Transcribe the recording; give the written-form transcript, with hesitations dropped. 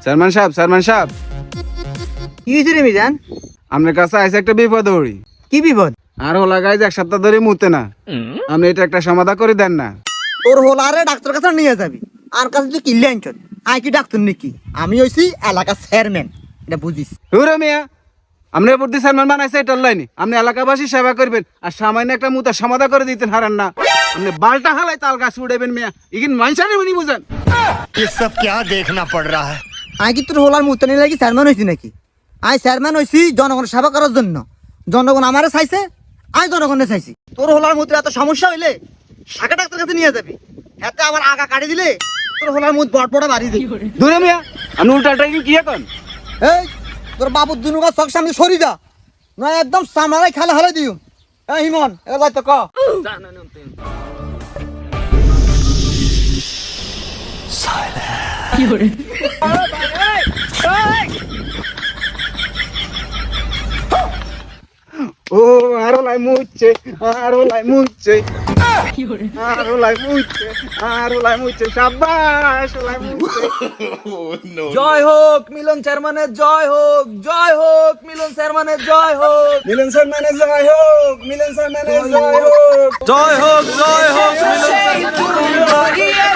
Chairman সাহেব কি হয়েছে রে মিজান? আপনার কাছে আইসে একটা বিপদ হরি। কি বিপদ? আর হলা গাইজ 1 সপ্তাহ ধরে মুতে না, আপনি এটা একটা সমাধান করে দেন না। তোর হোলারে ডাক্তার কাছে নিয়ে যাবি, আর কাছে তুই কিনলে আনছ। আই কি ডাক্তার নাকি? আমি হইছি এলাকার চেয়ারম্যান, এটা বুঝিস? হুরে মিয়া, আপনি প্রতি চেয়ারম্যান বানাইছে এটার লাইনে, আপনি এলাকাবাসী সেবা করবেন আর সামান্য একটা মুতা সমাধান করে দিতেন হারান না। আপনি বালটা হালাই তাল গাছ উড়াইবেন মিয়া, ইগিন মাইনসানি উনি বুঝেন। ये सब क्या देखना पड़ रहा है। আই কি তোর হোলার মুতানি লাগি চেয়ারম্যান হইছি নাকি? আই চেয়ারম্যান হইছি জনগণের সেবা করার জন্য। জনগণ আমারে চাইছে, আই জনগণের চাইছি। তোর হোলার মুতে এত সমস্যা হইলে শাখা ডাক্তার কাছে নিয়ে যাবি। এতে আমার আগা কাটি দিলে তোর হোলার মুত বড় বাড়ি দিবি। দূরে মিয়া, আপনি উল্টাটা কি এখন? এই তোর বাবুর দুনুকা চোখ সামনে সরি যা, নয় একদম সামলাই খালে হালে দিও। এই হিমন এবার তো ক। ও আরো লাই মুচ্ছে, সাবাস লাই মুচ্ছে। জয় হোক মিলন চেয়ারম্যানের, জয় হোক, জয় হোক মিলন চেয়ারম্যানের, জয় হোক মিলন স্যার মানে জয় হোক, মিলন স্যার মানে জয় হোক, জয় হোক মিলন চেয়ারম্যানের।